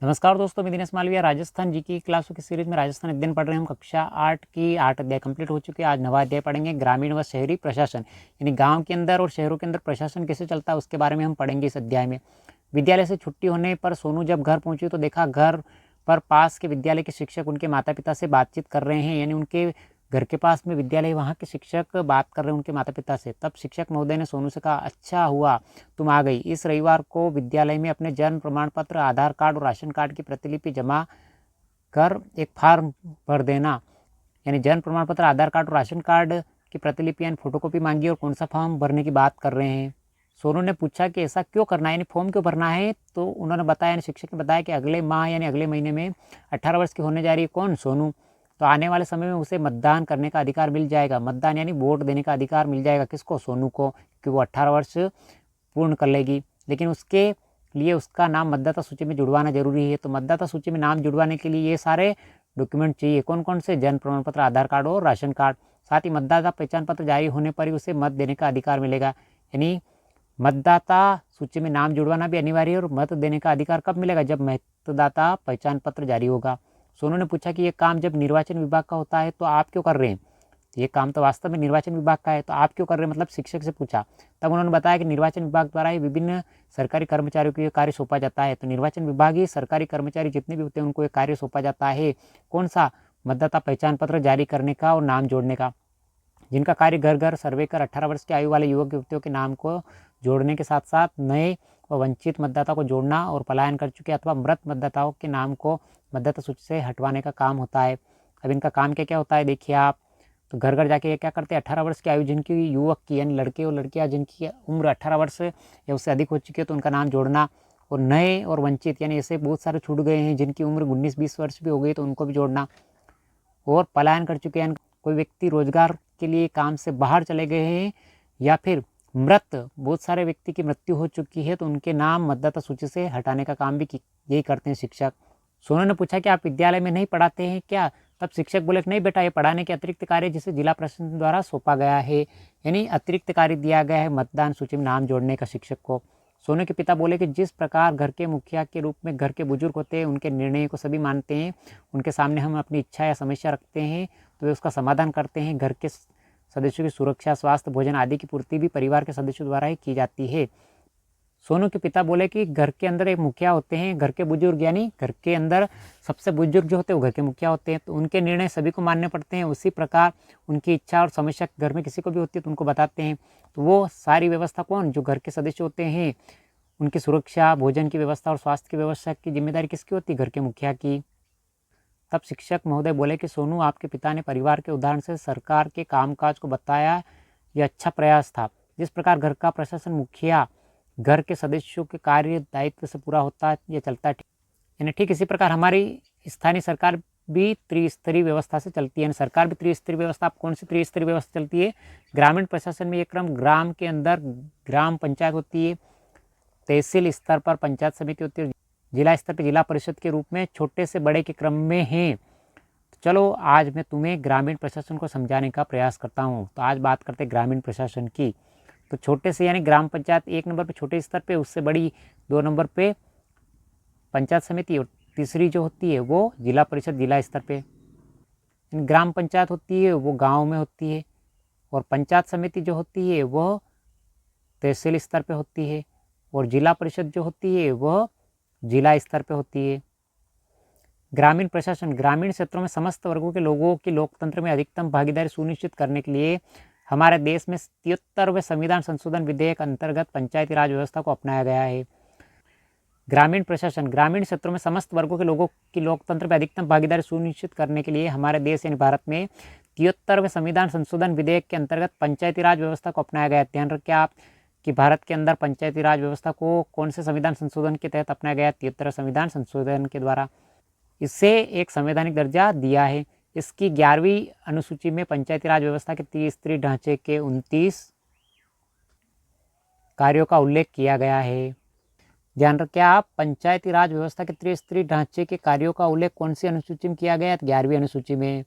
नमस्कार दोस्तों, मैं दिनेश मालविया राजस्थान जी की क्लासों की सीरीज में राजस्थान अध्ययन पढ़ रहे हैं। हम कक्षा 8 की 8 अध्याय कंप्लीट हो चुके हैं। आज 9वां अध्याय पढ़ेंगे, ग्रामीण व शहरी प्रशासन, यानी गांव के अंदर और शहरों के अंदर प्रशासन कैसे चलता है उसके बारे में हम पढ़ेंगे इस अध्याय में। विद्यालय से छुट्टी होने पर सोनू जब घर पहुंची तो देखा घर पर पास के विद्यालय के शिक्षक उनके माता पिता से बातचीत कर रहे हैं, यानी उनके घर के पास में विद्यालय, वहाँ के शिक्षक बात कर रहे हैं उनके माता पिता से। तब शिक्षक महोदय ने सोनू से कहा, अच्छा हुआ तुम आ गई। इस रविवार को विद्यालय में अपने जन्म प्रमाण पत्र, आधार कार्ड और राशन कार्ड की प्रतिलिपि जमा कर एक फॉर्म भर देना। यानी जन्म प्रमाण पत्र, आधार कार्ड और राशन कार्ड की प्रतिलिपि यानी फोटोकॉपी मांगी और कौन सा फॉर्म भरने की बात कर रहे हैं। सोनू ने पूछा कि ऐसा क्यों करना है, यानी फॉर्म क्यों भरना है। तो उन्होंने बताया, यानी शिक्षक ने बताया कि अगले माह यानी अगले महीने में 18 वर्ष की होने जा रही है कौन, सोनू। तो आने वाले समय में उसे मतदान करने का अधिकार मिल जाएगा। मतदान यानी वोट देने का अधिकार मिल जाएगा किसको, सोनू को, कि वो 18 वर्ष पूर्ण कर लेगी। लेकिन उसके लिए उसका नाम मतदाता सूची में जुड़वाना जरूरी है। तो मतदाता सूची में नाम जुड़वाने के लिए ये सारे डॉक्यूमेंट चाहिए। कौन कौन से, जन्म प्रमाण पत्र, आधार कार्ड और राशन कार्ड। साथ ही मतदाता पहचान पत्र जारी होने पर ही उसे मत देने का अधिकार मिलेगा। यानी मतदाता सूची में नाम जुड़वाना भी अनिवार्य है और मत देने का अधिकार कब मिलेगा, जब मतदाता पहचान पत्र जारी होगा। सोनू ने पूछा कि ये काम जब निर्वाचन विभाग का होता है तो आप क्यों कर रहे हैं। ये काम तो वास्तव में निर्वाचन विभाग का है, तो आप क्यों कर रहे हैं, मतलब शिक्षक से पूछा। तब उन्होंने बताया कि निर्वाचन विभाग द्वारा ही विभिन्न सरकारी कर्मचारियों को ये कार्य सौंपा जाता है। तो निर्वाचन विभाग ही सरकारी कर्मचारी जितने भी होते हैं उनको ये कार्य सौंपा जाता है। कौन सा, मतदाता पहचान पत्र जारी करने का और नाम जोड़ने का, जिनका कार्य घर घर सर्वे कर 18 वर्ष की आयु वाले युवक युवतियों के नाम को जोड़ने के साथ साथ नए व वंचित मतदाता को जोड़ना और पलायन कर चुके अथवा मृत मतदाताओं के नाम को मतदाता सूची से हटवाने का काम होता है। अब इनका काम क्या क्या होता है देखिए आप। तो घर घर जाके ये क्या करते हैं, 18 वर्ष की आयु जिनकी युवक की, यानी लड़के और लड़कियां जिनकी उम्र 18 वर्ष या उससे अधिक हो चुकी है तो उनका नाम जोड़ना, और नए और वंचित यानी ऐसे बहुत सारे छूट गए हैं जिनकी उम्र 19-20 वर्ष भी हो गई तो उनको भी जोड़ना, और पलायन कर चुके हैं, कोई व्यक्ति रोजगार के लिए काम से बाहर चले गए हैं या फिर मृत, बहुत सारे व्यक्ति की मृत्यु हो चुकी है तो उनके नाम मतदाता सूची से हटाने का काम भी यही करते हैं शिक्षक। सोनू ने पूछा कि आप विद्यालय में नहीं पढ़ाते हैं क्या। तब शिक्षक बोले, नहीं बेटा, ये पढ़ाने के अतिरिक्त कार्य जिसे जिला प्रशासन द्वारा सौंपा गया है, यानी अतिरिक्त कार्य दिया गया है मतदान सूची में नाम जोड़ने का शिक्षक को। सोनू के पिता बोले कि जिस प्रकार घर के मुखिया के रूप में घर के बुजुर्ग होते हैं, उनके निर्णय को सभी मानते हैं, उनके सामने हम अपनी इच्छा या समस्या रखते हैं तो वे उसका समाधान करते हैं। घर के सदस्यों की सुरक्षा, स्वास्थ्य, भोजन आदि की पूर्ति भी परिवार के सदस्यों द्वारा ही की जाती है। सोनू के पिता बोले कि घर के अंदर एक मुखिया होते हैं, घर के बुजुर्ग, यानी घर के अंदर सबसे बुजुर्ग जो होते हैं वो घर के मुखिया होते हैं, तो उनके निर्णय सभी को मानने पड़ते हैं। उसी प्रकार उनकी इच्छा और समस्या घर में किसी को भी होती है तो उनको बताते हैं। तो वो सारी व्यवस्था कौन, जो घर के सदस्य होते हैं, उनकी सुरक्षा, भोजन की व्यवस्था और स्वास्थ्य की व्यवस्था की जिम्मेदारी किसकी होती है, घर के मुखिया की। तब शिक्षक महोदय बोले कि सोनू, आपके पिता ने परिवार के उदाहरण से सरकार के कामकाज को बताया, यह अच्छा प्रयास था। जिस प्रकार घर का प्रशासन मुखिया घर के सदस्यों के कार्य दायित्व से पूरा होता है, यह चलता है, यानी ठीक इसी प्रकार हमारी स्थानीय सरकार भी त्रिस्तरीय व्यवस्था से चलती है। यानी सरकार भी त्रिस्तरीय व्यवस्था, आप कौन सी त्रिस्तरीय व्यवस्था चलती है, ग्रामीण प्रशासन में ये क्रम, ग्राम के अंदर ग्राम पंचायत होती है, तहसील स्तर पर पंचायत समिति होती है, जिला स्तर पर जिला परिषद के रूप में छोटे से बड़े के क्रम में है। तो चलो आज मैं तुम्हें ग्रामीण प्रशासन को समझाने का प्रयास करता हूँ। तो आज बात करते हैं ग्रामीण प्रशासन की। तो छोटे से यानी ग्राम पंचायत 1 नंबर पे छोटे स्तर पे, उससे बड़ी 2 नंबर पे पंचायत समिति, और तीसरी जो होती है वो जिला परिषद जिला स्तर पे। ग्राम पंचायत होती है वो गांव में होती है, और पंचायत समिति जो होती है वह तहसील स्तर पे होती है, और जिला परिषद जो होती है वह जिला स्तर पे होती है। ग्रामीण प्रशासन ग्रामीण क्षेत्रों में समस्त वर्गों के लोगों की लोकतंत्र में अधिकतम भागीदारी सुनिश्चित करने के लिए हमारे देश में 73वें संविधान संशोधन विधेयक अंतर्गत पंचायती राज व्यवस्था को अपनाया गया है। ग्रामीण प्रशासन ग्रामीण क्षेत्रों में समस्त वर्गों के लोगों की लोकतंत्र में अधिकतम भागीदारी सुनिश्चित करने के लिए हमारे देश यानी भारत में 73वें संविधान संशोधन विधेयक के अंतर्गत पंचायती राज व्यवस्था को अपनाया गया है। ध्यान रखें आप कि भारत के अंदर पंचायती राज व्यवस्था को कौन से संविधान संशोधन के तहत अपनाया गया है, 73वें संविधान संशोधन के द्वारा। इससे एक संवैधानिक दर्जा दिया है। इसकी 11वीं अनुसूची में पंचायती राज व्यवस्था के त्रिस्तरीय ढांचे के 29 कार्यों का उल्लेख किया गया है। ध्यान रखें आप, पंचायती राज व्यवस्था के त्रिस्तरीय ढांचे के कार्यों का उल्लेख कौन सी अनुसूची में किया गया है, 11वीं अनुसूची में।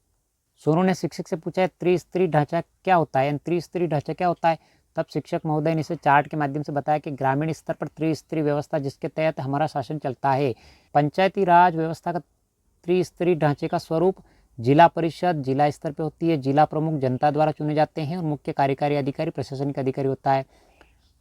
सोनू ने शिक्षक से पूछा त्रिस्तरीय ढांचा क्या होता है, त्रिस्तरीय ढांचा क्या होता है। तब शिक्षक महोदय ने इसे चार्ट के माध्यम से बताया कि ग्रामीण स्तर पर त्रिस्तरीय व्यवस्था जिसके तहत हमारा शासन चलता है। पंचायती राज व्यवस्था का त्रिस्तरीय ढांचे का स्वरूप जिला परिषद जिला स्तर पर होती है, जिला प्रमुख जनता द्वारा चुने जाते हैं और मुख्य कार्यकारी अधिकारी प्रशासनिक अधिकारी होता है।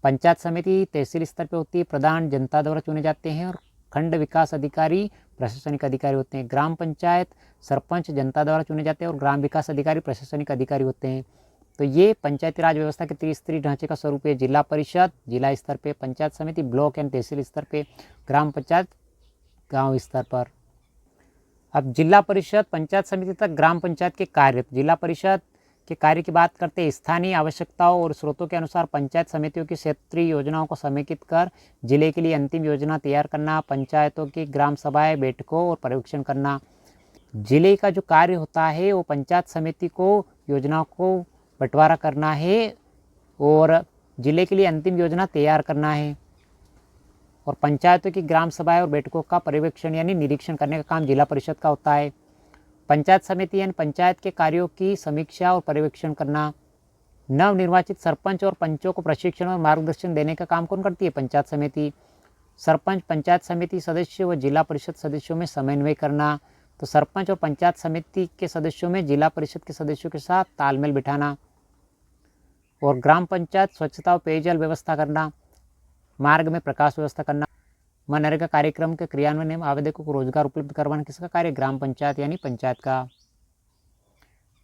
पंचायत समिति तहसील स्तर पर होती है, प्रधान जनता द्वारा चुने जाते हैं और खंड विकास अधिकारी प्रशासनिक अधिकारी होते हैं। ग्राम पंचायत सरपंच जनता द्वारा चुने जाते हैं और ग्राम विकास अधिकारी प्रशासनिक अधिकारी होते हैं। तो ये पंचायती राज व्यवस्था के त्रिस्तरीय ढांचे का स्वरूप है। जिला परिषद जिला स्तर पे, पंचायत समिति ब्लॉक एंड तहसील स्तर पे, ग्राम पंचायत गांव स्तर पर। अब जिला परिषद पंचायत समिति तक ग्राम पंचायत के कार्य। जिला परिषद के कार्य की बात करते हैं। स्थानीय आवश्यकताओं और स्रोतों के अनुसार पंचायत समितियों की क्षेत्रीय योजनाओं को समेकित कर जिले के लिए अंतिम योजना तैयार करना, पंचायतों की ग्राम सभाएं बैठकों और पर्यवेक्षण करना। जिले का जो कार्य होता है वो पंचायत समिति को योजनाओं को बंटवारा करना है और जिले के लिए अंतिम योजना तैयार करना है और पंचायतों की ग्राम सभाएं और बैठकों का पर्यवेक्षण यानी निरीक्षण करने का काम जिला परिषद का होता है। पंचायत समिति यानी पंचायत के कार्यों की समीक्षा और पर्यवेक्षण करना। नवनिर्वाचित सरपंच और पंचों को प्रशिक्षण और मार्गदर्शन देने का काम कौन करती है? पंचायत समिति। सरपंच पंचायत समिति सदस्य व जिला परिषद सदस्यों में समन्वय करना। तो सरपंच और पंचायत समिति के सदस्यों में जिला परिषद के सदस्यों के साथ तालमेल बिठाना। और ग्राम पंचायत स्वच्छता और पेयजल व्यवस्था करना, मार्ग में प्रकाश व्यवस्था करना। मनरेगा कार्यक्रम के क्रियान्वयन एवं आवेदकों को रोजगार उपलब्ध करवाना किसका कार्य? ग्राम पंचायत यानी पंचायत का।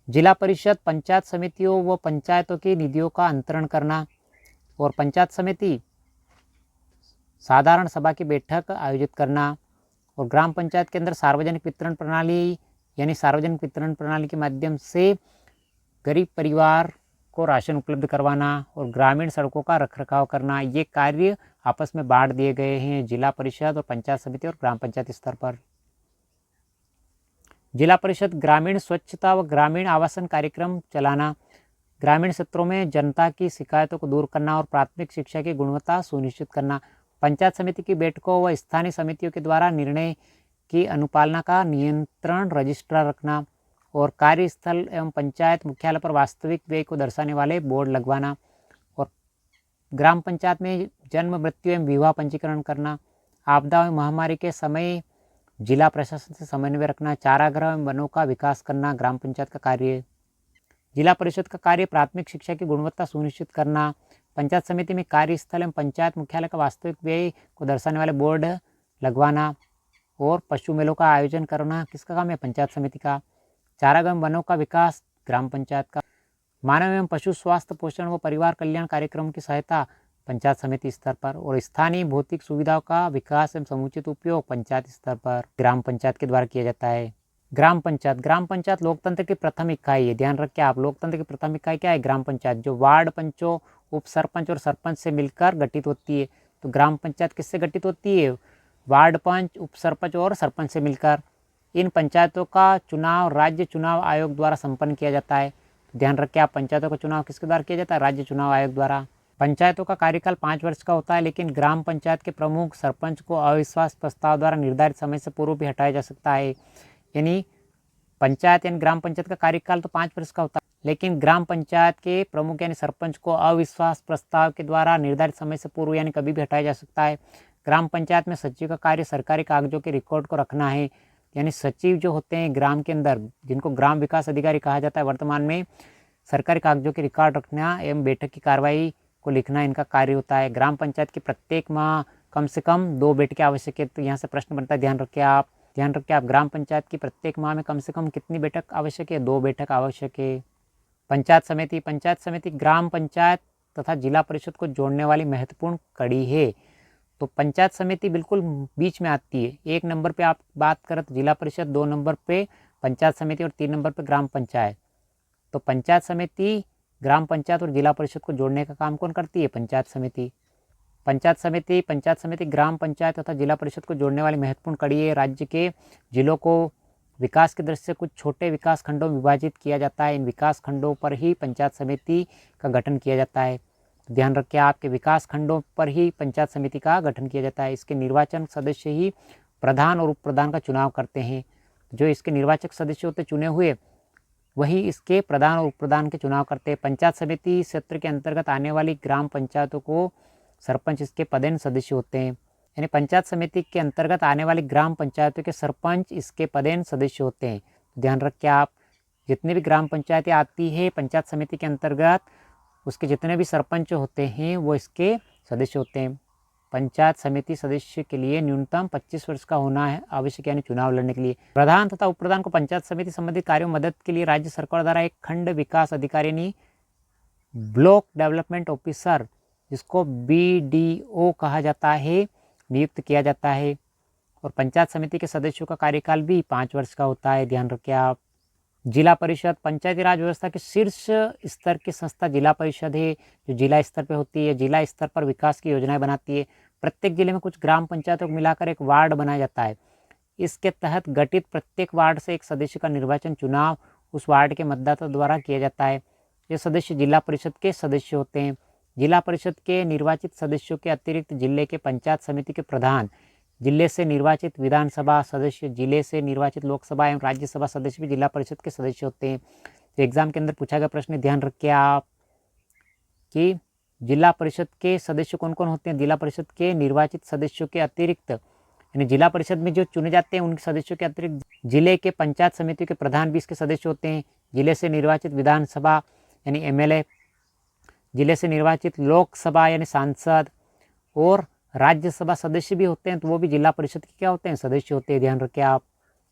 जिला परिषद पंचायत समितियों व पंचायतों की निधियों का अंतरण करना और पंचायत समिति साधारण सभा की बैठक आयोजित करना। और ग्राम पंचायत के अंदर सार्वजनिक वितरण प्रणाली यानी सार्वजनिक वितरण प्रणाली के माध्यम से गरीब परिवार को राशन उपलब्ध करवाना और ग्रामीण सड़कों का रखरखाव करना। ये कार्य आपस में बांट दिए गए हैं जिला परिषद और पंचायत समिति और ग्राम पंचायत स्तर पर। जिला परिषद ग्रामीण स्वच्छता व ग्रामीण आवासन कार्यक्रम चलाना, ग्रामीण क्षेत्रों में जनता की शिकायतों को दूर करना और प्राथमिक शिक्षा की गुणवत्ता सुनिश्चित करना। पंचायत समिति की बैठकों व स्थानीय समितियों के द्वारा निर्णय की अनुपालना का नियंत्रण रजिस्ट्रार रखना और कार्यस्थल एवं पंचायत मुख्यालय पर वास्तविक व्यय को दर्शाने वाले बोर्ड लगवाना। और ग्राम पंचायत में जन्म मृत्यु एवं विवाह पंजीकरण करना। आपदा एवं महामारी के समय जिला प्रशासन से समन्वय रखना। चारागाह एवं वनों का विकास करना ग्राम पंचायत का कार्य। जिला परिषद का कार्य प्राथमिक शिक्षा की गुणवत्ता सुनिश्चित करना। पंचायत समिति में कार्यस्थल एवं पंचायत मुख्यालय का वास्तविक व्यय को दर्शाने वाले बोर्ड लगवाना और पशु मेलों का आयोजन करना किसका काम है? पंचायत समिति का। चारागाह एवं वनों का विकास ग्राम पंचायत का। मानव एवं पशु स्वास्थ्य पोषण व परिवार कल्याण कार्यक्रम की सहायता पंचायत समिति स्तर पर। और स्थानीय भौतिक सुविधाओं का विकास एवं समुचित उपयोग पंचायत स्तर पर ग्राम पंचायत के द्वारा किया जाता है। ग्राम पंचायत लोकतंत्र की प्रथम इकाई है। ध्यान रखें आप, लोकतंत्र की प्रथम इकाई क्या है? ग्राम पंचायत, जो वार्ड पंचों, उप सरपंच और सरपंच से मिलकर गठित होती है। तो ग्राम पंचायत किससे गठित होती है? वार्ड पंच, उप सरपंच और सरपंच से मिलकर। इन पंचायतों का चुनाव राज्य चुनाव आयोग द्वारा संपन्न किया जाता है। ध्यान रखें आप, पंचायतों का चुनाव किसके द्वारा किया जाता है? राज्य चुनाव आयोग द्वारा। पंचायतों का कार्यकाल 5 वर्ष का होता है, लेकिन ग्राम पंचायत के प्रमुख सरपंच को अविश्वास प्रस्ताव द्वारा निर्धारित समय से पूर्व भी हटाया जा सकता है। यानी पंचायत यानी ग्राम पंचायत का कार्यकाल तो 5 वर्ष का होता है, लेकिन ग्राम पंचायत के प्रमुख यानी सरपंच को अविश्वास प्रस्ताव के द्वारा निर्धारित समय से पूर्व यानी कभी भी हटाया जा सकता है। ग्राम पंचायत में सचिव का कार्य सरकारी कागजों के रिकॉर्ड को रखना है। यानी सचिव जो होते हैं ग्राम के अंदर, जिनको ग्राम विकास अधिकारी कहा जाता है, वर्तमान में सरकारी कागजों के रिकॉर्ड रखना एवं बैठक की कार्रवाई को लिखना इनका कार्य होता है। ग्राम पंचायत की प्रत्येक माह कम से कम 2 बैठकें आवश्यक है। तो यहाँ से प्रश्न बनता है, ध्यान रखिए आप ग्राम पंचायत की प्रत्येक माह में कम से कम कितनी बैठक आवश्यक है? 2 बैठक आवश्यक है। पंचायत समिति ग्राम पंचायत तथा जिला परिषद को जोड़ने वाली महत्वपूर्ण कड़ी है। तो पंचायत समिति बिल्कुल बीच में आती है। 1 नंबर पे आप बात करें तो जिला परिषद, 2 नंबर पे पंचायत समिति और 3 नंबर पे ग्राम पंचायत। तो पंचायत समिति ग्राम पंचायत और जिला परिषद को जोड़ने का काम कौन करती है? पंचायत समिति ग्राम पंचायत तथा जिला परिषद को जोड़ने वाली महत्वपूर्ण कड़ी है। राज्य के जिलों को विकास की दृष्टि से कुछ छोटे विकास खंडों में विभाजित किया जाता है। इन विकास खंडों पर ही पंचायत समिति का गठन किया जाता है। ध्यान रखिए, आपके विकास खंडों पर ही पंचायत समिति का गठन किया जाता है। इसके निर्वाचन सदस्य ही प्रधान और उप प्रधान का चुनाव करते हैं। जो इसके निर्वाचक सदस्य होते चुने हुए, वही इसके प्रधान और उप प्रधान के चुनाव करते हैं। पंचायत समिति क्षेत्र के अंतर्गत आने वाली ग्राम पंचायतों को सरपंच इसके पदेन सदस्य होते हैं। यानी पंचायत समिति के अंतर्गत आने वाली ग्राम पंचायतों के सरपंच इसके पदेन सदस्य होते हैं। ध्यान रखिए आप, जितनी भी ग्राम पंचायतें आती है पंचायत समिति के अंतर्गत, उसके जितने भी सरपंच होते हैं वो इसके सदस्य होते हैं। पंचायत समिति सदस्य के लिए न्यूनतम 25 वर्ष का होना है आवश्यक, यानी चुनाव लड़ने के लिए। प्रधान तथा उप प्रधान को पंचायत समिति संबंधित कार्यों में मदद के लिए राज्य सरकार द्वारा एक खंड विकास अधिकारी यानी ब्लॉक डेवलपमेंट ऑफिसर, जिसको BDO कहा जाता है, नियुक्त किया जाता है। और पंचायत समिति के सदस्यों का कार्यकाल भी 5 वर्ष का होता है। ध्यान रखें आप। जिला परिषद पंचायती राज व्यवस्था के शीर्ष स्तर की संस्था जिला परिषद है, जो जिला स्तर पर होती है। जिला स्तर पर विकास की योजनाएं बनाती है। प्रत्येक जिले में कुछ ग्राम पंचायतों को मिलाकर एक वार्ड बनाया जाता है। इसके तहत गठित प्रत्येक वार्ड से एक सदस्य का निर्वाचन चुनाव उस वार्ड के मतदाता द्वारा किया जाता है। ये सदस्य जिला परिषद के सदस्य होते हैं। जिला परिषद के निर्वाचित सदस्यों के अतिरिक्त जिले के पंचायत समिति के प्रधान, जिले से निर्वाचित विधानसभा सदस्य, जिले से निर्वाचित लोकसभा एवं राज्यसभा सदस्य भी जिला परिषद के सदस्य होते हैं। तो एग्जाम के अंदर पूछा गया प्रश्न, ध्यान रखिए आप कि जिला परिषद के सदस्य कौन कौन होते हैं। जिला परिषद के निर्वाचित सदस्यों के अतिरिक्त, यानी जिला परिषद में जो चुने जाते हैं उन सदस्यों के अतिरिक्त जिले के पंचायत समिति के प्रधान भी इसके सदस्य होते हैं। जिले से निर्वाचित विधानसभा यानी MLA, जिले से निर्वाचित लोकसभा यानी सांसद, और राज्यसभा सदस्य भी होते हैं, तो वो भी जिला परिषद के क्या होते हैं, सदस्य होते हैं। ध्यान रखें आप,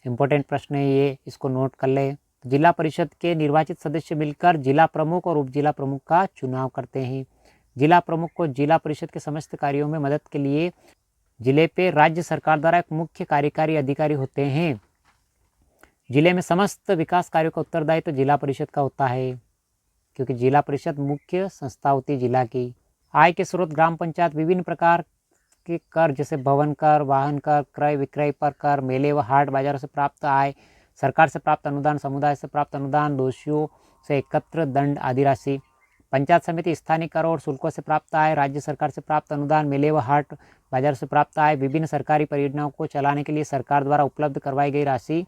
इंपॉर्टेंट प्रश्न है ये, इसको नोट कर ले। जिला परिषद के निर्वाचित सदस्य मिलकर जिला प्रमुख और उप जिला प्रमुख का चुनाव करते हैं। जिला प्रमुख को जिला परिषद के समस्त कार्यों में मदद के लिए जिले पे राज्य सरकार द्वारा एक मुख्य कार्यकारी अधिकारी होते हैं। जिले में समस्त विकास कार्यों का उत्तरदायित्व तो जिला परिषद का होता है, क्योंकि जिला परिषद मुख्य संस्था होती है जिला की। आय के स्रोत ग्राम पंचायत विभिन्न प्रकार के कर, जैसे भवन कर, वाहन कर, क्रय विक्रय पर कर, मेले व हाट बाजारों से प्राप्त आय, सरकार से प्राप्त अनुदान, समुदाय से प्राप्त अनुदान, दोषियों से एकत्र दंड आदि राशि। पंचायत समिति स्थानीय कर और शुल्कों से प्राप्त आय, राज्य सरकार से प्राप्त अनुदान, मेले व हाट बाजार से प्राप्त आय, विभिन्न सरकारी परियोजनाओं को चलाने के लिए सरकार द्वारा उपलब्ध करवाई गई राशि,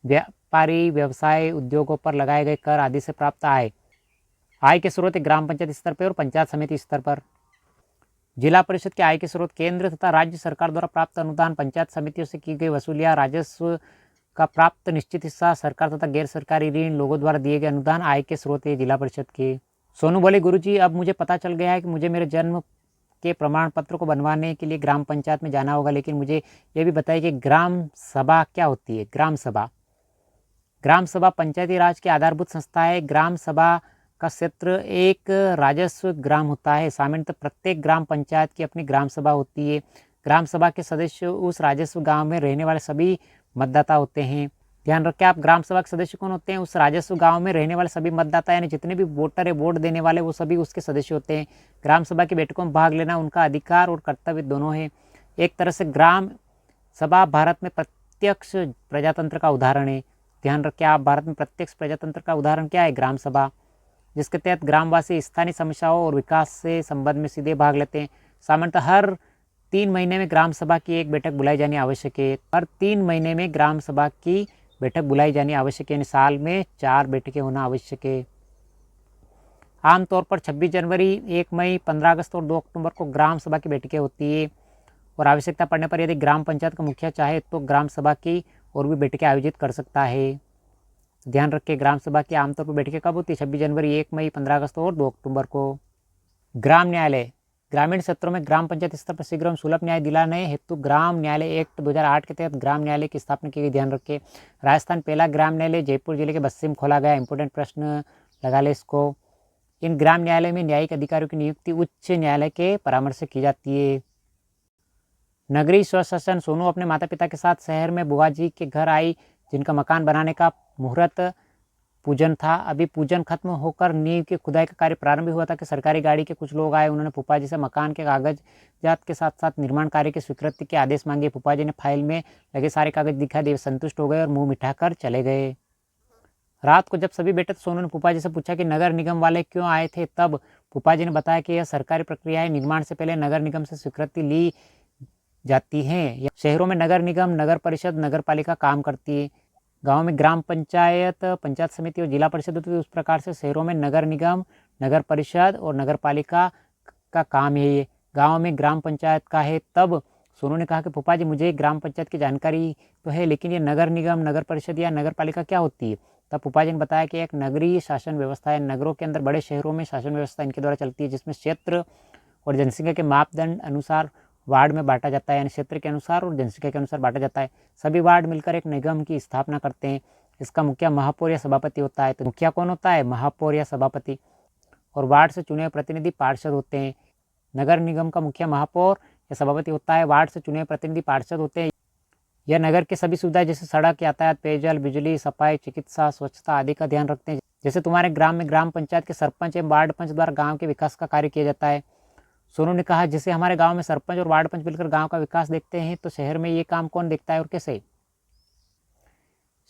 व्यापारी व्यवसाय उद्योगों पर लगाए गए कर आदि से प्राप्त आय। आय के स्रोत ग्राम पंचायत स्तर पर और पंचायत समिति स्तर पर। जिला परिषद के आय के स्रोत केंद्र तथा राज्य सरकार द्वारा प्राप्त अनुदान, पंचायत समितियों से की गई वसूलियाँ, राजस्व का प्राप्त निश्चित हिस्सा, सरकार तथा गैर सरकारी ऋण, लोगों द्वारा दिए गए अनुदान आय के स्रोत है जिला परिषद के। सोनू बोले, गुरुजी अब मुझे पता चल गया है कि मुझे मेरे जन्म के प्रमाण पत्र को बनवाने के लिए ग्राम पंचायत में जाना होगा, लेकिन मुझे ये भी बताइए कि ग्राम सभा क्या होती है। ग्राम सभा पंचायती राज की आधारभूत संस्था है। ग्राम सभा का क्षेत्र एक राजस्व ग्राम होता है। सामान्यतः प्रत्येक ग्राम पंचायत की अपनी ग्राम सभा होती है। ग्राम सभा के सदस्य उस राजस्व गांव में रहने वाले सभी मतदाता होते हैं। ध्यान रखें आप, ग्राम सभा के सदस्य कौन होते हैं, उस राजस्व गांव में रहने वाले सभी मतदाता, यानी जितने भी वोटर है, वोट देने वाले, वो सभी उसके सदस्य होते हैं। ग्राम सभा की बैठकों में भाग लेना उनका अधिकार और कर्तव्य दोनों है। एक तरह से ग्राम सभा भारत में प्रत्यक्ष प्रजातंत्र का उदाहरण है। ध्यान रखें आप, भारत में प्रत्यक्ष प्रजातंत्र का उदाहरण क्या है, ग्राम सभा, जिसके तहत ग्रामवासी स्थानीय समस्याओं और विकास से संबंध में सीधे भाग लेते हैं। सामान्यतः हर 3 महीने में ग्राम सभा की एक बैठक बुलाई जानी आवश्यक है। हर 3 महीने में ग्राम सभा की बैठक बुलाई जानी आवश्यक है, यानी साल में 4 बैठकें होना आवश्यक है। आमतौर पर 26 जनवरी, 1 मई, 15 अगस्त और 2 अक्टूबर को ग्राम सभा की बैठकें होती है। और आवश्यकता पड़ने पर यदि ग्राम पंचायत का मुखिया चाहे तो ग्राम सभा की और भी बैठकें आयोजित कर सकता है। ध्यान रखें, ग्राम सभा की आमतौर पर बैठकें कब होती है, 26 जनवरी, 1 मई, 15 अगस्त और 2 अक्टूबर को। ग्राम न्यायालय, ग्रामीण क्षेत्रों में ग्राम पंचायत स्तर पर शीघ्र एवं सुलभ न्याय दिलाने हेतु ग्राम न्यायालय एक्ट 2008 के तहत ग्राम न्यायालय की स्थापना की गई। ध्यान रखें, राजस्थान पहला ग्राम न्यायालय जयपुर जिले के बस्सी में खोला गया। इंपोर्टेंट प्रश्न लगा ले इसको। इन ग्राम न्यायालय में न्यायिक अधिकारियों की नियुक्ति उच्च न्यायालय के परामर्श से की जाती है। नगरीय स्वशासन, सोनू अपने माता पिता के साथ शहर में बुआ जी के घर आई, जिनका मकान बनाने का मुहूर्त पूजन था। अभी पूजन खत्म होकर नींव की खुदाई का कार्य प्रारंभ हुआ था कि सरकारी गाड़ी के कुछ लोग आए। उन्होंने फूफा जी से मकान के कागजात के साथ साथ निर्माण कार्य की स्वीकृति के आदेश मांगे। फूफा जी ने फाइल में लगे सारे कागज दिखा दिए, संतुष्ट हो गए और मुंह मिठाकर चले गए। रात को जब सभी बैठे तो सोनू ने फूफा जी से पूछा कि नगर निगम वाले क्यों आए थे। तब फूफा जी ने बताया कि यह सरकारी प्रक्रिया है, निर्माण से पहले नगर निगम से स्वीकृति ली जाती है। शहरों में नगर निगम, नगर परिषद, नगर पालिका काम करती है। गांव में ग्राम पंचायत, पंचायत समिति और जिला परिषद होती है, उस प्रकार से शहरों में नगर निगम, नगर परिषद और नगर पालिका का काम है ये। गाँव में ग्राम पंचायत का है। तब सोनू ने कहा कि फूफा जी मुझे ग्राम पंचायत की जानकारी तो है, लेकिन ये नगर निगम, नगर परिषद या नगर पालिका क्या होती है? तब फूफा जी ने बताया कि एक नगरीय शासन व्यवस्था है। नगरों के अंदर, बड़े शहरों में शासन व्यवस्था इनके द्वारा चलती है, जिसमें क्षेत्र और जनसंख्या के मापदंड अनुसार वार्ड में बांटा जाता है, यानी क्षेत्र के अनुसार और जनसंख्या के अनुसार बांटा जाता है। सभी वार्ड मिलकर एक निगम की स्थापना करते हैं। इसका मुखिया महापौर या सभापति होता है। तो मुखिया कौन होता है? महापौर या सभापति। और वार्ड से चुने हुए प्रतिनिधि पार्षद होते हैं। नगर निगम का मुखिया महापौर या सभापति होता है। वार्ड से चुने हुए प्रतिनिधि पार्षद होते हैं। यह नगर की सभी सुविधाएं जैसे सड़क, यातायात, पेयजल, बिजली, सफाई, चिकित्सा, स्वच्छता आदि का ध्यान रखते हैं। जैसे तुम्हारे ग्राम में ग्राम पंचायत के सरपंच एवं वार्ड पंच द्वारा गांव के विकास का कार्य किया जाता है। सोनू ने कहा जैसे हमारे गांव में सरपंच और वार्ड पंच मिलकर गांव का विकास देखते हैं, तो शहर में ये काम कौन देखता है और कैसे?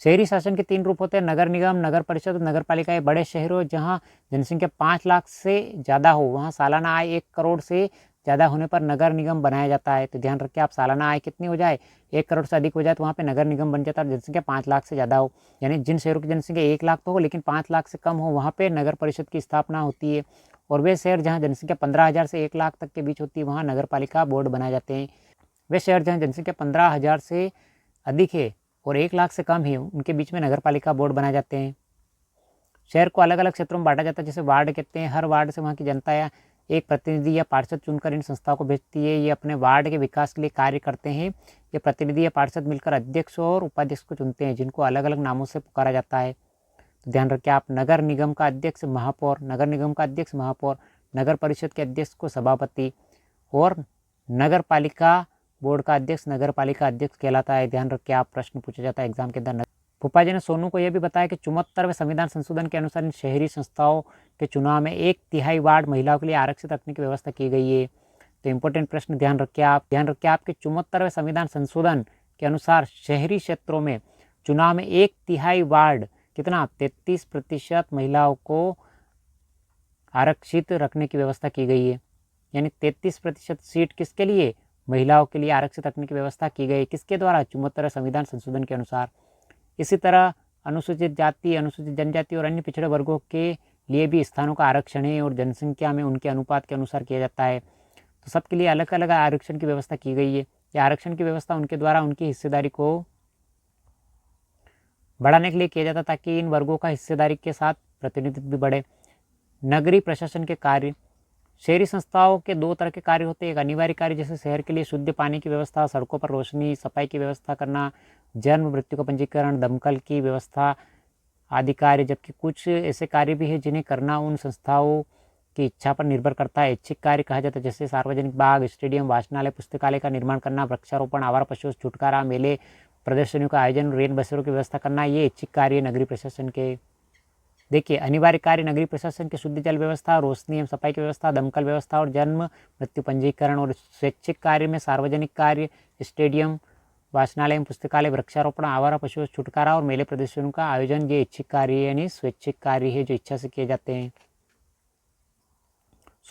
शहरी शासन के 3 रूप होते हैं, नगर निगम, नगर परिषद और नगर पालिका। बड़े शहरों जहां जनसंख्या 5 लाख से ज़्यादा हो, वहां सालाना आय 1 करोड़ से ज़्यादा होने पर नगर निगम बनाया जाता है। तो ध्यान रखिए, आप सालाना आय कितनी हो जाए, 1 करोड़ से अधिक हो जाए, तो वहाँ पे नगर निगम बन जाता है। जनसंख्या 5 लाख से ज़्यादा हो, यानी जिन शहरों की जनसंख्या 1 लाख तो हो लेकिन 5 लाख से कम हो, वहाँ पे नगर परिषद की स्थापना होती है। और वे शहर जहाँ जनसंख्या 15,000 से 1 लाख तक के बीच होती है, वहाँ नगर पालिका बोर्ड बनाए जाते हैं। वे शहर जहाँ जनसंख्या 15,000 से अधिक है और 1 लाख से कम है, उनके बीच में नगर पालिका बोर्ड बनाए जाते हैं। शहर को अलग अलग क्षेत्रों में बांटा जाता है, जैसे वार्ड कहते हैं। हर वार्ड से वहाँ की जनता या एक प्रतिनिधि या पार्षद चुनकर इन संस्थाओं को भेजती है। ये अपने वार्ड के विकास के लिए कार्य करते हैं। ये प्रतिनिधि या पार्षद मिलकर अध्यक्ष और उपाध्यक्ष को चुनते हैं, जिनको अलग अलग नामों से पुकारा जाता है। तो ध्यान रखिए आप, नगर निगम का अध्यक्ष महापौर, नगर निगम का अध्यक्ष महापौर, नगर परिषद के अध्यक्ष को सभापति और नगर पालिका बोर्ड का अध्यक्ष नगर पालिका अध्यक्ष कहलाता है। ध्यान रखिए आप, प्रश्न पूछा जाता है एग्जाम के अंदर। फूफा जी ने सोनू को यह भी बताया कि 74वें संविधान संशोधन के अनुसार इन शहरी संस्थाओं के चुनाव में 1/3 वार्ड महिलाओं के लिए आरक्षित रखने की व्यवस्था की गई है। तो इंपॉर्टेंट प्रश्न ध्यान रखिए आप कि 74वें संविधान संशोधन के अनुसार शहरी क्षेत्रों में चुनाव में 1/3 वार्ड, कितना, 33% महिलाओं को आरक्षित रखने की व्यवस्था की गई है। यानी 33% सीट किसके लिए? महिलाओं के लिए आरक्षित रखने की व्यवस्था की गई। किसके द्वारा? 74वें संविधान संशोधन के अनुसार। इसी तरह अनुसूचित जाति, अनुसूचित जनजाति और अन्य पिछड़े वर्गों के लिए भी स्थानों का आरक्षण है और जनसंख्या में उनके अनुपात के अनुसार किया जाता है। तो सबके लिए अलग अलग आरक्षण की व्यवस्था की गई है। ये आरक्षण की व्यवस्था उनके द्वारा उनकी हिस्सेदारी को बढ़ाने के लिए किया जाता, ताकि इन वर्गों का हिस्सेदारी के साथ प्रतिनिधित्व भी बढ़े। नगरीय प्रशासन के कार्य, शहरी संस्थाओं के 2 तरह के कार्य होते हैं। एक अनिवार्य कार्य, जैसे शहर के लिए शुद्ध पानी की व्यवस्था, सड़कों पर रोशनी, सफाई की व्यवस्था करना, जन्म मृत्यु का पंजीकरण, दमकल की व्यवस्था आदि कार्य। जबकि कुछ ऐसे कार्य भी हैं जिन्हें करना उन संस्थाओं की इच्छा पर निर्भर करता है। ऐच्छिक कार्य कहा जाता है, जैसे सार्वजनिक बाग, स्टेडियम, वाचनालय, पुस्तकालय का निर्माण करना, वृक्षारोपण, आवारा पशुओं से छुटकारा, मेले प्रदर्शनियों का आयोजन, रेल बसेरों की व्यवस्था करना, ये ऐच्छिक कार्य नगरीय प्रशासन के। देखिए, अनिवार्य कार्य नगरीय प्रशासन के शुद्ध जल व्यवस्था, रोशनी एवं सफाई की व्यवस्था, दमकल व्यवस्था और जन्म मृत्यु पंजीकरण। और स्वैच्छिक कार्य में सार्वजनिक कार्य, स्टेडियम, वाचनालय एवं पुस्तकालय, वृक्षारोपण, आवारा पशुओं से छुटकारा और मेले प्रदर्शनों का आयोजन, ये ऐच्छिक कार्य यानी स्वैच्छिक कार्य है जो इच्छा से किए जाते हैं।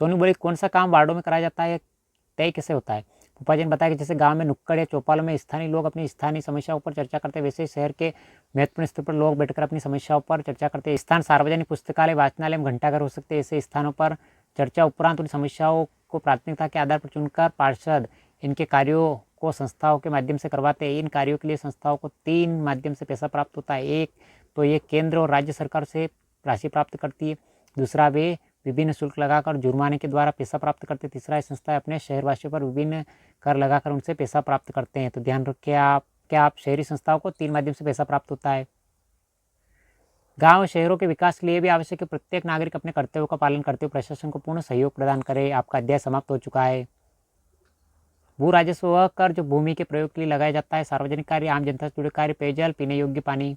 सोनू बोले कौन सा काम वार्डों में कराया जाता है, तय कैसे होता है? फूफा जी ने बताया कि जैसे गांव में नुक्कड़ या चौपालों में स्थानीय लोग अपनी स्थानीय समस्याओं पर चर्चा करते हैं, वैसे ही शहर के महत्वपूर्ण स्थल पर लोग बैठकर अपनी समस्याओं पर चर्चा करते हैं। स्थान सार्वजनिक पुस्तकालय, वाचनालय एवं घंटाघर हो सकते हैं। ऐसे स्थानों पर चर्चा उपरांत उन समस्याओं को प्राथमिकता के आधार पर चुनकर पार्षद इनके कार्यों को संस्थाओं के माध्यम से करवाते हैं। इन कार्यों के लिए संस्थाओं को 3 माध्यम से पैसा प्राप्त होता है। एक तो ये केंद्र और राज्य सरकार से राशि प्राप्त करती है। दूसरा, वे विभिन्न शुल्क लगाकर जुर्माने के द्वारा पैसा प्राप्त करते हैं। तीसरा, ये संस्थाएं अपने शहरवासियों पर विभिन्न कर लगाकर उनसे पैसा प्राप्त करते हैं। तो ध्यान रखिए आप शहरी संस्थाओं को 3 माध्यम से पैसा प्राप्त होता है। गांव और शहरों के विकास के लिए भी आवश्यक है प्रत्येक नागरिक अपने कर्तव्यों का पालन करते हुए प्रशासन को पूर्ण सहयोग प्रदान करे। आपका अध्याय समाप्त हो चुका है। भू राजस्व वह कर जो भूमि के प्रयोग के लिए लगाया जाता है। सार्वजनिक कार्य, आम जनता से जुड़े कार्य, पेयजल, पीने योग्य पानी।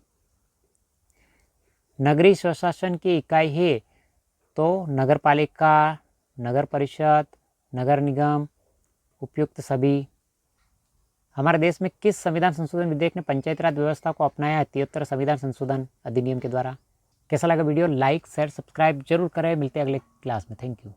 नगरीय स्वशासन की इकाई है तो नगर पालिका, नगर परिषद, नगर निगम, उपयुक्त सभी। हमारे देश में किस संविधान संशोधन विधेयक ने पंचायती राज व्यवस्था को अपनाया है? 73 संविधान संशोधन अधिनियम के द्वारा। कैसा लगा वीडियो? लाइक, शेयर, सब्सक्राइब जरूर करें। मिलते हैं अगले क्लास में। Thank you.